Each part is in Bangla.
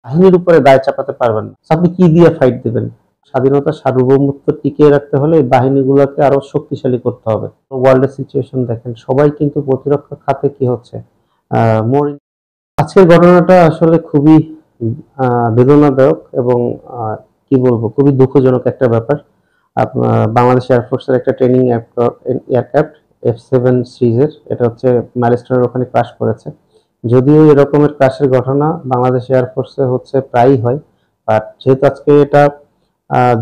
বাহিনীর উপরে দায় চাপাতে পারবেন না। আপনি কি দিয়ে ফাইট দিবেন? স্বাধীনতা সার্বভৌমত্ব টিকিয়ে রাখতে হলে এই বাহিনীগুলোকে আরো শক্তিশালী করতে হবে। ওয়ার্ল্ডের সিচুয়েশন দেখেন, সবাই কিন্তু প্রতিরক্ষা খাতে কি হচ্ছে মোর। আজকের ঘটনাটা আসলে খুবই বেদনাদায়ক এবং কি বলবো, খুবই দুঃখজনক একটা ব্যাপার। বাংলাদেশ এয়ারফোর্সের একটা ট্রেনিং এয়ারক্রাফট F7 সিরিজের, এটা হচ্ছে মাইলস্টোনের ওখানে ক্রাশ করেছে। যদিও এরকমের ক্রাশের ঘটনা বাংলাদেশ এয়ারফোর্সে হচ্ছে প্রায়ই হয়, বাট যেহেতু আজকে এটা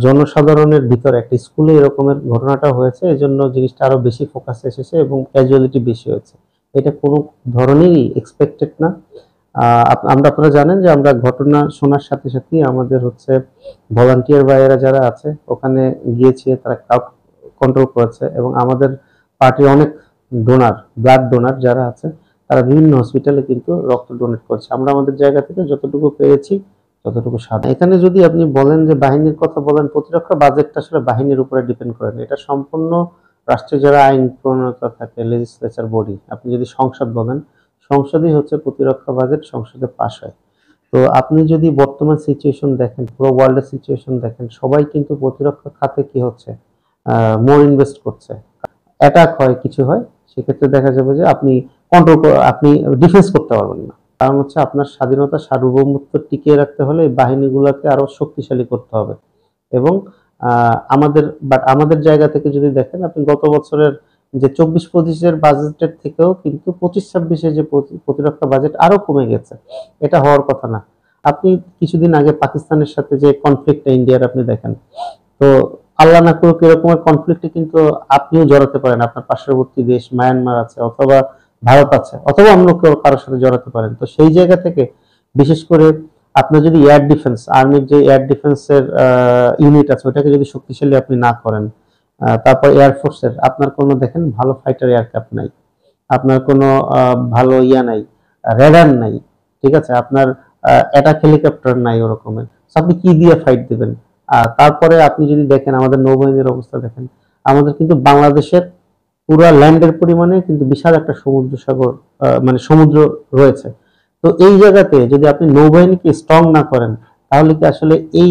জনসাধারণের ভিতরে একটা স্কুলে এরকমের ঘটনাটা হয়েছে, এই জন্য জিনিসটা আরো বেশি ফোকাসে এসেছে এবং ক্যাজুয়ালিটি বেশি হয়েছে। এটা কোনো ধরনেরই এক্সপেক্টেড না। আপনারা জানেন যে আমরা ঘটনা শোনার সাথে সাথেই আমাদের হচ্ছে ভলান্টিয়ার ভাইয়েরা যারা আছে ওখানে গিয়েছে, তারা ক্রাউড কন্ট্রোল করেছে এবং আমাদের পার্টির অনেক ডোনার, ব্লাড ডোনার যারা আছে, তারা বিভিন্ন হসপিটালে কিন্তু রক্ত ডোনেট করছে। আমরা আমাদের জায়গা থেকে যতটুকু পেরেছি ততটুকু সাদা। এখানে যদি আপনি বলেন যে বাহিনীর কথা বলেন, প্রতিরক্ষা বাজেটটা আসলে বাহিনীর উপরে ডিপেন্ড করে না। এটা সম্পূর্ণ রাষ্ট্রের যারা আইন প্রণেতা থাকে, লেজিসলেচার বডি, আপনি যদি সংসদ বলেন, সংসদই হচ্ছে প্রতিরক্ষা বাজেট, সংসদে পাস হয়। তো আপনি যদি বর্তমান সিচুয়েশন দেখেন, পুরো ওয়ার্ল্ডের সিচুয়েশন দেখেন, সবাই কিন্তু প্রতিরক্ষা খাতে কি হচ্ছে মোর ইনভেস্ট করছে। অ্যাটাক হয়, কিছু হয়, সেক্ষেত্রে দেখা যাবে যে আপনি আপনি ডিফেন্স করতে পারবেন না। কারণ হচ্ছে আপনার স্বাধীনতা সার্বভৌমত্ব টিকিয়ে রাখতে হলে এই বাহিনীগুলোকে আরো শক্তিশালী করতে হবে। এবং আমাদের জায়গা থেকে যদি দেখেন, আপনি গত বছরের যে 24-25-এর বাজেটের থেকেও কিন্তু 25-26-এ যে প্রতিরক্ষা বাজেট আরো কমে গেছে। এটা হওয়ার কথা না। আপনি কিছুদিন আগে পাকিস্তানের সাথে যে কনফ্লিক্টটা ইন্ডিয়ার আপনি দেখেন, তো আল্লাহ না করুক এরকমের কনফ্লিক্টে কিন্তু আপনিও জড়াতে পারেন। আপনার পার্শ্ববর্তী দেশ মায়ানমার আছে, অথবা ভারত আছে, অথবা অন্য কেউ কারোর সাথে জড়াতে পারেন। তো সেই জায়গা থেকে বিশেষ করে আপনার যদি এয়ার ডিফেন্স, আর্মির যে এয়ার ডিফেন্সের ইউনিট আছে, ওটাকে যদি শক্তিশালী আপনি না করেন, তারপর এয়ারফোর্সের আপনার কোনো দেখেন ভালো ফাইটার এয়ারক্রাফট নাই, আপনার কোনো ভালো নাই, রেডার নাই, ঠিক আছে, আপনার অ্যাটাক হেলিকপ্টার নাই ওরকমের। আপনি কি দিয়ে ফাইট দিবেন? তারপরে আপনি যদি দেখেন আমাদের নৌবাহিনীর অবস্থা দেখেন, আমাদের কিন্তু বাংলাদেশের পুরো ল্যান্ডের পরিমাণে কিন্তু বিশাল একটা সমুদ্র সাগর, মানে সমুদ্র রয়েছে। তো এই জায়গাতে যদি আপনি নৌবাহিনীকে স্ট্রং না করেন, তাহলে কি আসলে এই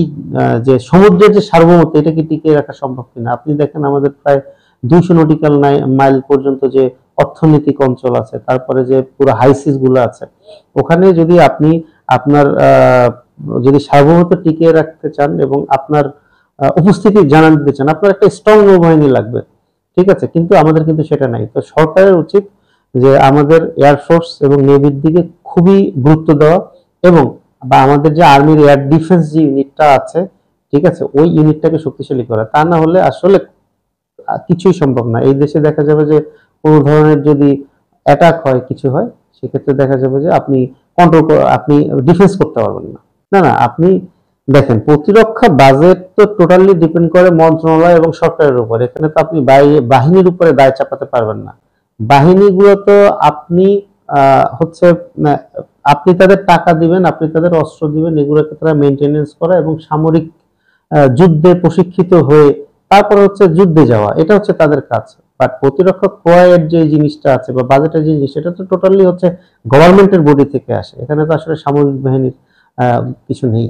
যে সমুদ্রের যে সার্বভৌমত্ব, এটা কি টিকিয়ে রাখা সম্ভব কিনা? আপনি দেখেন আমাদের প্রায় 200 নটিক্যাল মাইল পর্যন্ত যে অর্থনৈতিক অঞ্চল আছে, তারপরে যে পুরো হাইসিস গুলো আছে, ওখানে যদি আপনি আপনার যদি সার্বভৌমত্ব টিকিয়ে রাখতে চান এবং আপনার উপস্থিতি জানান দিতে চান, আপনার একটা স্ট্রং নৌবাহিনী লাগবে, ঠিক আছে। কিন্তু আমাদের কিন্তু সেটা নাই। তো সরকারের উচিত যে আমাদের এয়ারফোর্স এবং নেভির দিকে খুবই গুরুত্ব দেওয়া এবং আমাদের যে আর্মির এয়ার ডিফেন্স যে ইউনিটটা আছে, ঠিক আছে, ওই ইউনিটটাকে শক্তিশালী করা। তা না হলে আসলে কিছুই সম্ভব না। এই দেশে দেখা যাবে যে কোনো ধরনের যদি অ্যাটাক হয়, কিছু হয়, সেক্ষেত্রে দেখা যাবে যে আপনি আপনি ডিফেন্স করতে পারবেন না। না না, আপনি দেখেন প্রতিরক্ষা বাজেট তো টোটালি ডিপেন্ড করে মন্ত্রণালয় এবং সরকারের উপর। এখানে তো আপনি বাহিনীর উপরে দায় চাপাতে পারবেন না। বাহিনীগুলো তো আপনি হচ্ছে আপনি তাদের টাকা দিবেন, আপনি তাদের অস্ত্র দিবেন, এগুলোকে তারা মেনটেনেন্স করা এবং সামরিক যুদ্ধে প্রশিক্ষিত হয়ে তারপরে হচ্ছে যুদ্ধে যাওয়া, এটা হচ্ছে তাদের কাজ। বাট প্রতিরক্ষা ক্রয়ের যে জিনিসটা আছে বা বাজেটের যে জিনিস, এটা তো টোটালি হচ্ছে গভর্নমেন্টের বডি থেকে আসে। এখানে তো আসলে সামরিক বাহিনীর কিছু নেই।